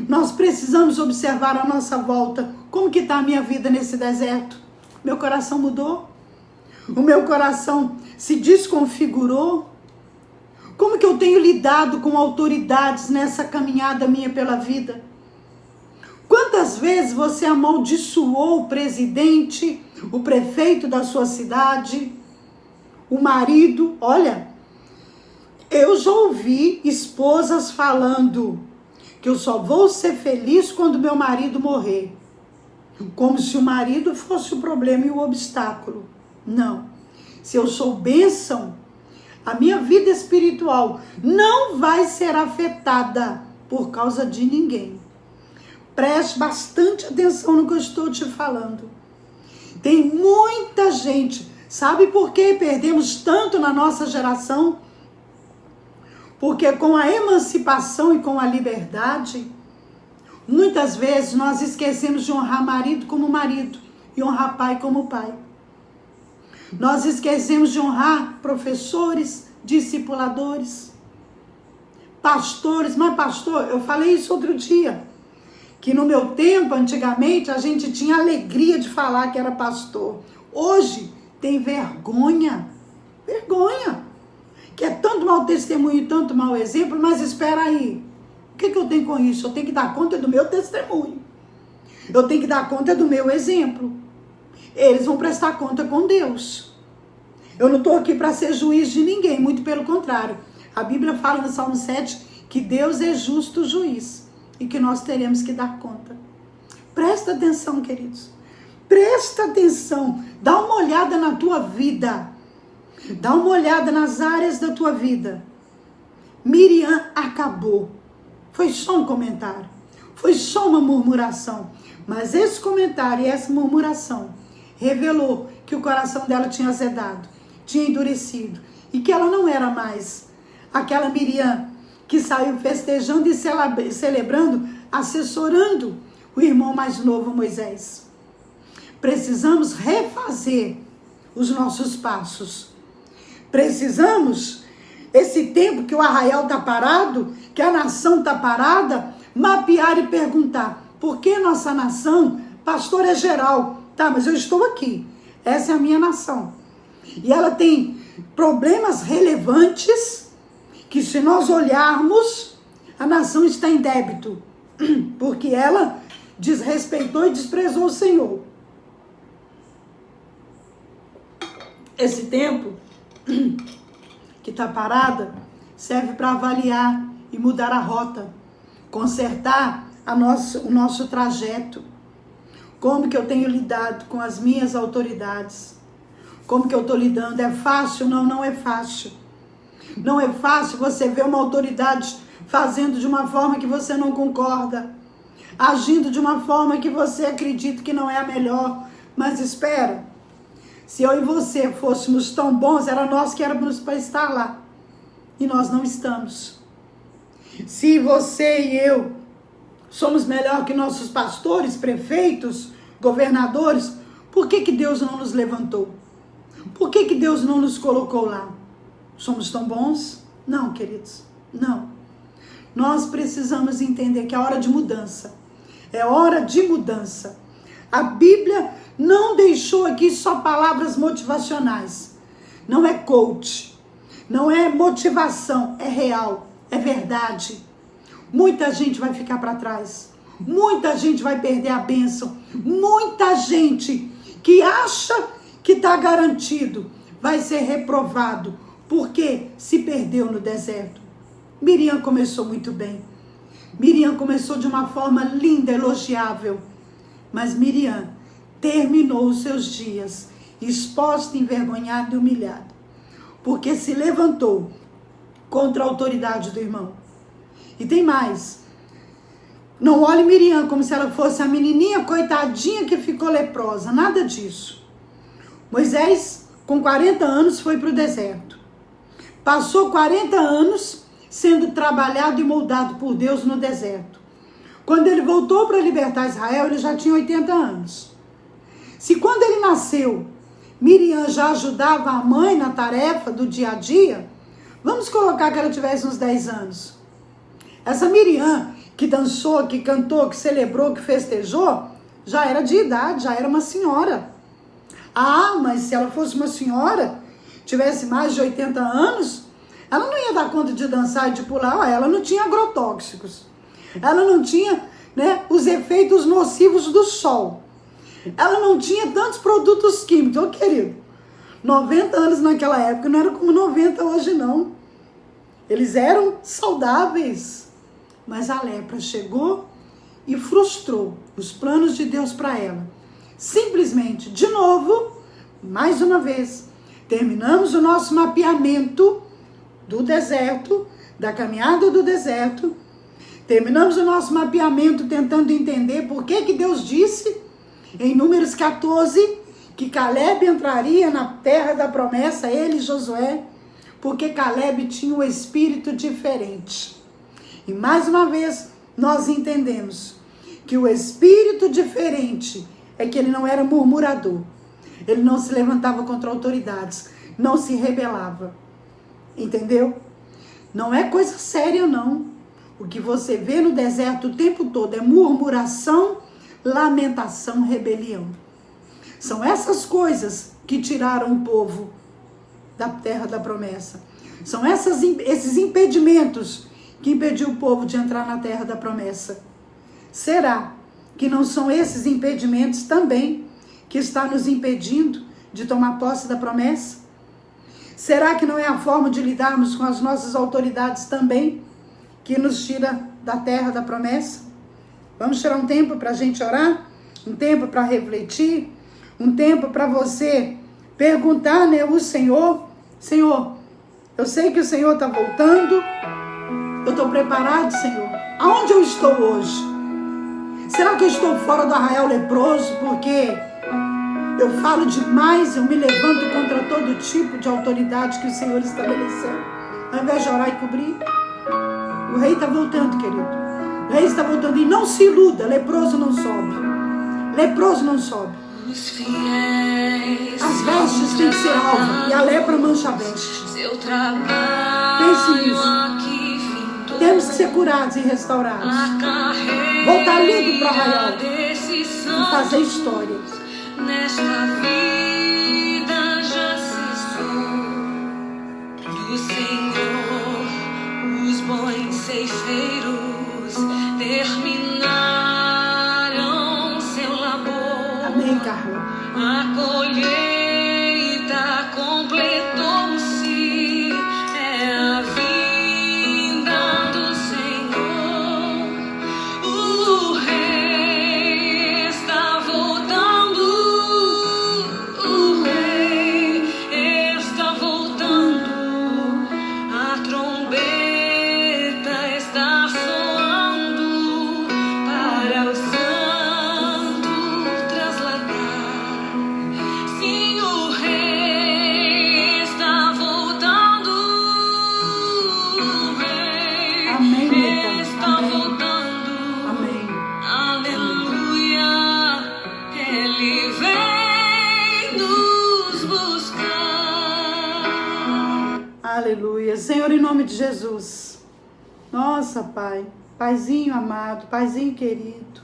Nós precisamos observar a nossa volta. Como que está a minha vida nesse deserto? Meu coração mudou? O meu coração se desconfigurou? Como que eu tenho lidado com autoridades nessa caminhada minha pela vida? Quantas vezes você amaldiçoou o presidente, o prefeito da sua cidade, o marido? Olha, eu já ouvi esposas falando que eu só vou ser feliz quando meu marido morrer. Como se o marido fosse o problema e o obstáculo. Não. Se eu sou bênção, a minha vida espiritual não vai ser afetada por causa de ninguém. Preste bastante atenção no que eu estou te falando. Tem muita gente. Sabe por que perdemos tanto na nossa geração? Porque com a emancipação e com a liberdade, muitas vezes nós esquecemos de honrar marido como marido e honrar pai como pai. Nós esquecemos de honrar professores, discipuladores, pastores. Mas pastor, eu falei isso outro dia, que no meu tempo, antigamente, a gente tinha alegria de falar que era pastor. Hoje tem vergonha, que é tanto mau testemunho, tanto mau exemplo. Mas espera aí, o que eu tenho com isso? Eu tenho que dar conta do meu testemunho, eu tenho que dar conta do meu exemplo. Eles vão prestar conta com Deus. Eu não estou aqui para ser juiz de ninguém, muito pelo contrário. A Bíblia fala no Salmo 7 que Deus é justo juiz e que nós teremos que dar conta. Presta atenção, queridos. Presta atenção. Dá uma olhada na tua vida. Dá uma olhada nas áreas da tua vida. Miriam acabou. Foi só um comentário. Foi só uma murmuração. Mas esse comentário e essa murmuração revelou que o coração dela tinha azedado, tinha endurecido, e que ela não era mais aquela Miriam que saiu festejando e celebrando, assessorando o irmão mais novo, Moisés. Precisamos refazer os nossos passos. Precisamos, esse tempo que o arraial está parado, que a nação está parada, mapear e perguntar: por que nossa nação? Pastor, é geral. Tá, mas eu estou aqui. Essa é a minha nação. E ela tem problemas relevantes que, se nós olharmos, a nação está em débito. Porque ela desrespeitou e desprezou o Senhor. Esse tempo que está parada serve para avaliar e mudar a rota. Consertar o nosso trajeto. Como que eu tenho lidado com as minhas autoridades? Como que eu estou lidando? É fácil? Não, não é fácil. Não é fácil você ver uma autoridade fazendo de uma forma que você não concorda, agindo de uma forma que você acredita que não é a melhor. Mas espera, se eu e você fôssemos tão bons, era nós que éramos para estar lá. E nós não estamos. Se você e eu somos melhor que nossos pastores, prefeitos, governadores, por que Deus não nos levantou? Por que Deus não nos colocou lá? Somos tão bons? Não, queridos, não. Nós precisamos entender que é hora de mudança. É hora de mudança. A Bíblia não deixou aqui só palavras motivacionais. Não é coach, não é motivação, é real, é verdade. Muita gente vai ficar para trás. Muita gente vai perder a bênção. Muita gente que acha que está garantido vai ser reprovado porque se perdeu no deserto. Miriam começou muito bem. Miriam começou de uma forma linda, elogiável. Mas Miriam terminou os seus dias exposta, envergonhada e humilhada. Porque se levantou contra a autoridade do irmão. E tem mais. Não olhe Miriam como se ela fosse a menininha coitadinha que ficou leprosa. Nada disso. Moisés, com 40 anos, foi para o deserto. Passou 40 anos sendo trabalhado e moldado por Deus no deserto. Quando ele voltou para libertar Israel, ele já tinha 80 anos. Se quando ele nasceu, Miriam já ajudava a mãe na tarefa do dia a dia, vamos colocar que ela tivesse uns 10 anos. Essa Miriam, que dançou, que cantou, que celebrou, que festejou, já era de idade, já era uma senhora. Ah, mas se ela fosse uma senhora, tivesse mais de 80 anos, ela não ia dar conta de dançar e de pular. Ela não tinha agrotóxicos. Ela não tinha, os efeitos nocivos do sol. Ela não tinha tantos produtos químicos. Ô, querido, 90 anos naquela época não era como 90 hoje, não. Eles eram saudáveis. Mas a lepra chegou e frustrou os planos de Deus para ela. Simplesmente, de novo, mais uma vez, terminamos o nosso mapeamento do deserto, da caminhada do deserto. Terminamos o nosso mapeamento tentando entender por que Deus disse, em Números 14, que Caleb entraria na terra da promessa, ele e Josué, porque Caleb tinha um espírito diferente. E mais uma vez, nós entendemos que o espírito diferente é que ele não era murmurador. Ele não se levantava contra autoridades, não se rebelava. Entendeu? Não é coisa séria, não. O que você vê no deserto o tempo todo é murmuração, lamentação, rebelião. São essas coisas que tiraram o povo da terra da promessa. São esses impedimentos que impediu o povo de entrar na terra da promessa. Será que não são esses impedimentos também que está nos impedindo de tomar posse da promessa? Será que não é a forma de lidarmos com as nossas autoridades também que nos tira da terra da promessa? Vamos tirar um tempo para a gente orar? Um tempo para refletir? Um tempo para você perguntar, o Senhor, eu sei que o Senhor está voltando, eu estou preparado, Senhor. Aonde eu estou hoje? Será que eu estou fora do arraial leproso porque eu falo demais, eu me levanto contra todo tipo de autoridade que o Senhor estabeleceu, ao invés de orar e cobrir? O rei está voltando, querido. O rei está voltando. E não se iluda, leproso não sobe. Leproso não sobe. As vestes têm que ser alva e a lepra mancha a veste. Pense nisso. Temos que ser curados e restaurados. Voltar limpo para o arraial e fazer história. Nesta vida já cessou do Senhor, os bons ceifeiros terminaram seu labor. Amém, Carla. A colheita completou-se, é a vinda do Senhor. O rei está voltando, o rei está voltando, a trombeta está soando para o santo trasladar. Sim, o rei está voltando, o rei Amém, Neta. está Amém. voltando. Amém. Aleluia, Ele vem nos buscar. Aleluia. Senhor, em nome de Jesus. Nossa, Pai. Paizinho amado, Paizinho querido.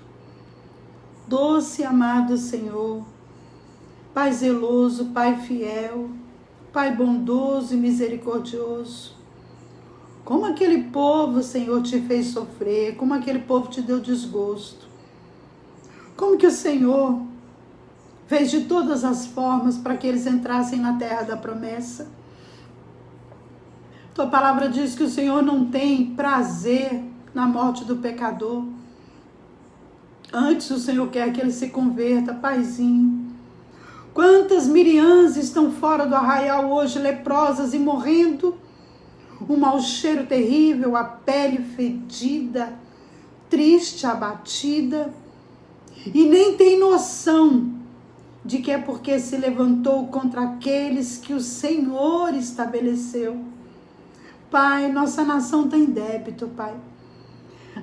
Doce e amado Senhor. Pai zeloso, Pai fiel. Pai bondoso e misericordioso. Como aquele povo, Senhor, te fez sofrer. Como aquele povo te deu desgosto. Como que o Senhor fez de todas as formas para que eles entrassem na terra da promessa. Tua palavra diz que o Senhor não tem prazer na morte do pecador. Antes o Senhor quer que ele se converta, Paizinho. Quantas Miriãs estão fora do arraial hoje, leprosas e morrendo? Um mau cheiro terrível, a pele fedida, triste, abatida. E nem tem noção de que é porque se levantou contra aqueles que o Senhor estabeleceu. Pai, nossa nação tem débito, Pai.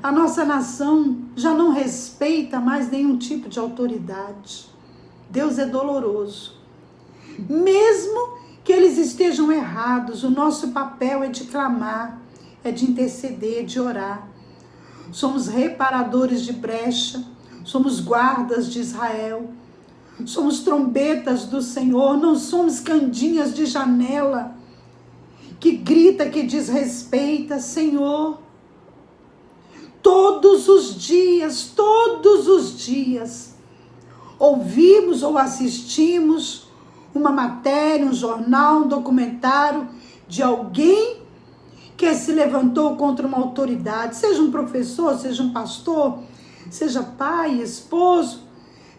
A nossa nação já não respeita mais nenhum tipo de autoridade. Deus é doloroso. Mesmo que eles estejam errados, o nosso papel é de clamar, é de interceder, de orar. Somos reparadores de brecha, somos guardas de Israel, somos trombetas do Senhor, não somos candinhas de janela que grita, que desrespeita. Senhor, todos os dias, ouvimos ou assistimos uma matéria, um jornal, um documentário de alguém que se levantou contra uma autoridade, seja um professor, seja um pastor, seja pai, esposo,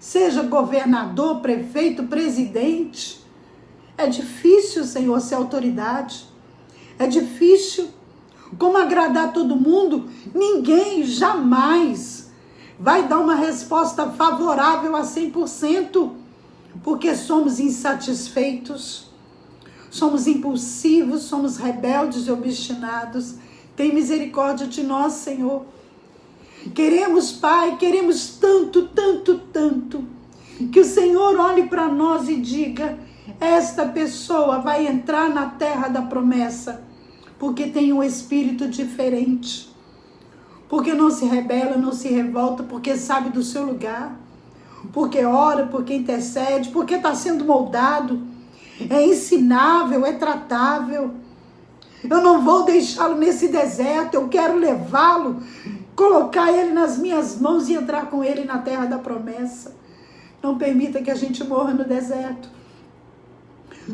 seja governador, prefeito, presidente. É difícil, Senhor, ser autoridade. É difícil. Como agradar todo mundo? Ninguém jamais vai dar uma resposta favorável a 100%, porque somos insatisfeitos, somos impulsivos, somos rebeldes e obstinados. Tem misericórdia de nós, Senhor. Queremos, Pai, queremos tanto, que o Senhor olhe para nós e diga: esta pessoa vai entrar na terra da promessa, porque tem um espírito diferente, porque não se rebela, não se revolta, porque sabe do seu lugar, porque ora, porque intercede, porque está sendo moldado, é ensinável, é tratável. Eu não vou deixá-lo nesse deserto, eu quero levá-lo, colocar ele nas minhas mãos e entrar com ele na terra da promessa. Não permita que a gente morra no deserto.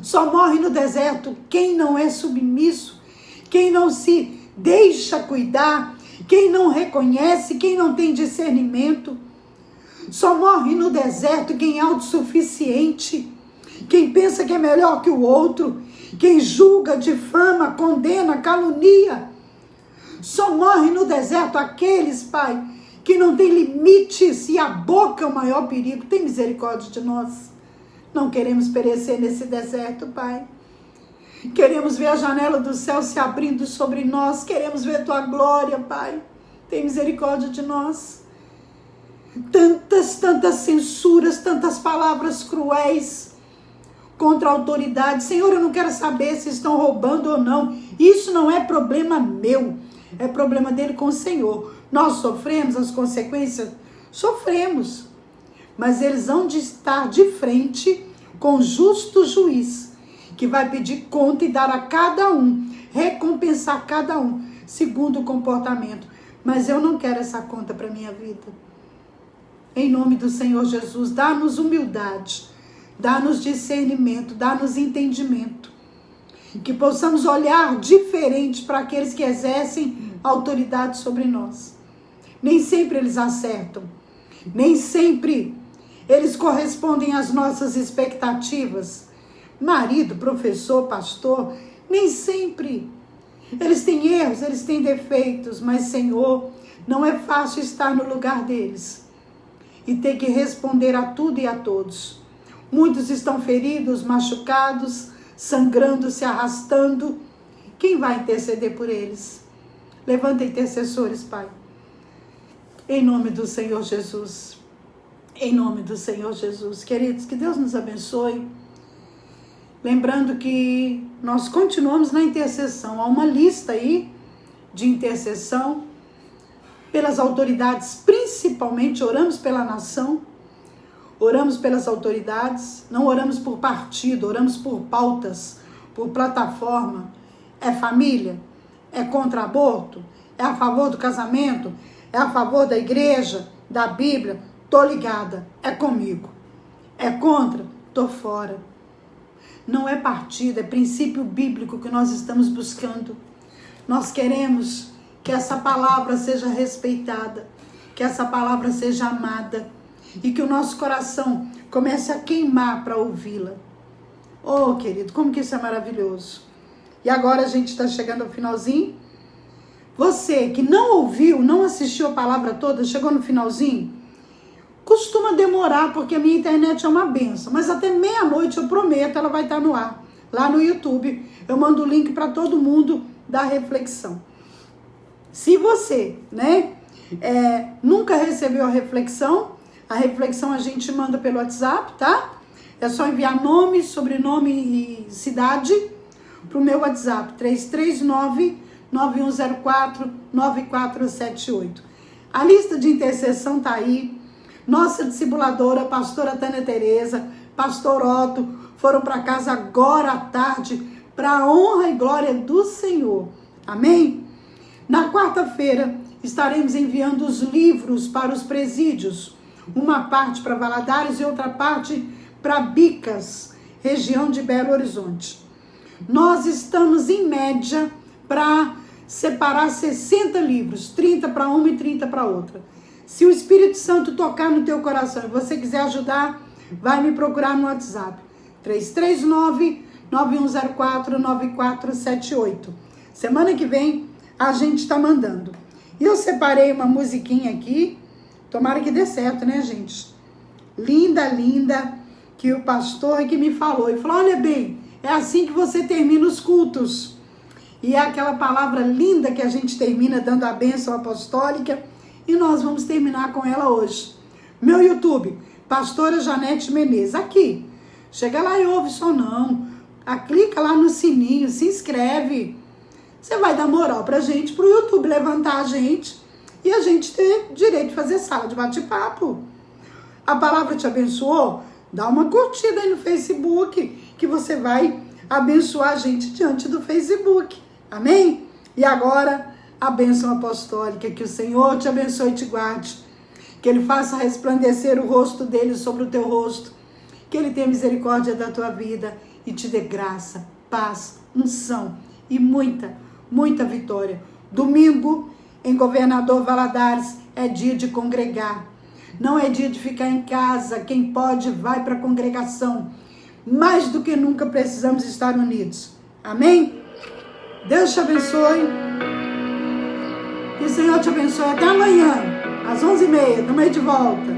Só morre no deserto quem não é submisso, quem não se deixa cuidar, quem não reconhece, quem não tem discernimento. Só morre no deserto quem é autossuficiente, quem pensa que é melhor que o outro, quem julga, difama, condena, calunia. Só morre no deserto aqueles, Pai, que não tem limites e a boca é o maior perigo. Tem misericórdia de nós. Não queremos perecer nesse deserto, Pai. Queremos ver a janela do céu se abrindo sobre nós. Queremos ver Tua glória, Pai. Tem misericórdia de nós. Tantas censuras, tantas palavras cruéis contra a autoridade. Senhor, eu não quero saber se estão roubando ou não. Isso não é problema meu. É problema dele com o Senhor. Nós sofremos as consequências? Sofremos. Mas eles vão de estar de frente com o justo juiz, que vai pedir conta e dar a cada um, recompensar cada um, segundo o comportamento. Mas eu não quero essa conta para a minha vida. Em nome do Senhor Jesus, dá-nos humildade, dá-nos discernimento, dá-nos entendimento. Que possamos olhar diferente para aqueles que exercem autoridade sobre nós. Nem sempre eles acertam, nem sempre eles correspondem às nossas expectativas. Marido, professor, pastor, nem sempre. Eles têm erros, eles têm defeitos, mas, Senhor, não é fácil estar no lugar deles e ter que responder a tudo e a todos. Muitos estão feridos, machucados, sangrando, se arrastando. Quem vai interceder por eles? Levanta intercessores, Pai. Em nome do Senhor Jesus. Em nome do Senhor Jesus. Queridos, que Deus nos abençoe. Lembrando que nós continuamos na intercessão. Há uma lista aí de intercessão pelas autoridades, principalmente oramos pela nação, oramos pelas autoridades, não oramos por partido, oramos por pautas, por plataforma. É família? É contra aborto? É a favor do casamento? É a favor da igreja, da Bíblia? Tô ligada, é comigo. É contra? Tô fora. Não é partido, é princípio bíblico que nós estamos buscando. Nós queremos que essa palavra seja respeitada, que essa palavra seja amada e que o nosso coração comece a queimar para ouvi-la. Oh, querido, como que isso é maravilhoso. E agora a gente está chegando ao finalzinho. Você que não ouviu, não assistiu a palavra toda, chegou no finalzinho, costuma demorar, porque a minha internet é uma benção, mas até meia-noite, eu prometo, ela vai estar no ar, lá no YouTube. Eu mando o link para todo mundo da reflexão. Se você, nunca recebeu a reflexão a gente manda pelo WhatsApp, tá? É só enviar nome, sobrenome e cidade pro meu WhatsApp, 339-9104-9478. A lista de intercessão tá aí. Nossa discipuladora, pastora Tânia Tereza, pastor Otto, foram para casa agora à tarde, para a honra e glória do Senhor. Amém? Na quarta-feira, estaremos enviando os livros para os presídios. Uma parte para Valadares e outra parte para Bicas, região de Belo Horizonte. Nós estamos, em média, para separar 60 livros, 30 para uma e 30 para outra. Se o Espírito Santo tocar no teu coração e você quiser ajudar, vai me procurar no WhatsApp, 339-9104-9478. Semana que vem a gente está mandando. E eu separei uma musiquinha aqui, tomara que dê certo, né, gente? Linda, linda, que o pastor que me falou. E falou, olha bem, é assim que você termina os cultos. E é aquela palavra linda que a gente termina dando a bênção apostólica. E nós vamos terminar com ela hoje. Meu YouTube, Pastora Janete Menezes, aqui. Chega lá e ouve só não. Clica lá no sininho, se inscreve. Você vai dar moral pra gente, pro YouTube levantar a gente e a gente ter direito de fazer sala de bate-papo. A palavra te abençoou? Dá uma curtida aí no Facebook, que você vai abençoar a gente diante do Facebook. Amém? E agora, a bênção apostólica, que o Senhor te abençoe e te guarde, que Ele faça resplandecer o rosto dEle sobre o teu rosto, que Ele tenha misericórdia da tua vida e te dê graça, paz, unção e muita vitória. Domingo, em Governador Valadares, é dia de congregar. Não é dia de ficar em casa. Quem pode, vai para a congregação. Mais do que nunca precisamos estar unidos. Amém? Deus te abençoe. Que o Senhor te abençoe. Até amanhã, às 11h30. Estamos aí de volta.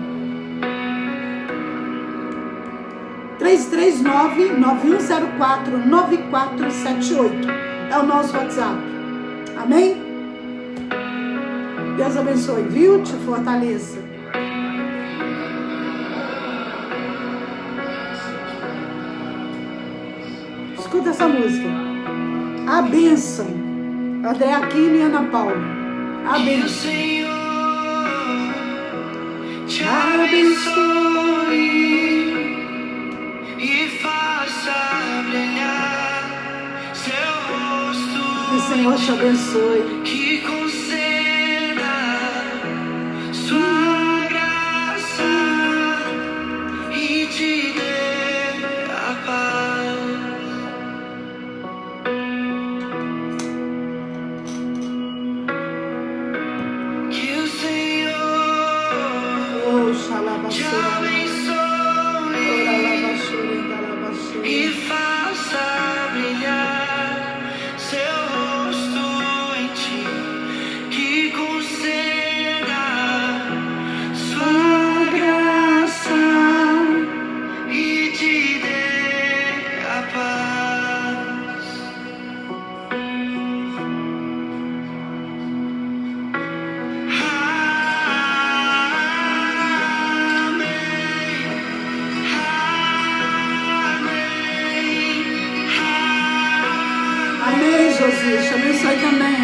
339-9104-9478. É o nosso WhatsApp. Amém? Deus abençoe, viu? Te fortaleça. Escuta essa música. A bênção. André Aquino e Ana Paula. A bênção. Senhor te abençoe e faça brilhar seu rosto. Que o Senhor te abençoe. Que conceda sua graça e te dê a paz. Que o Senhor Oh, te xalabaçura. abençoe e faça brilhar seu rosto em ti, que conceda sua graça e te dê a paz. Amém, Jesus. Te abençoe também.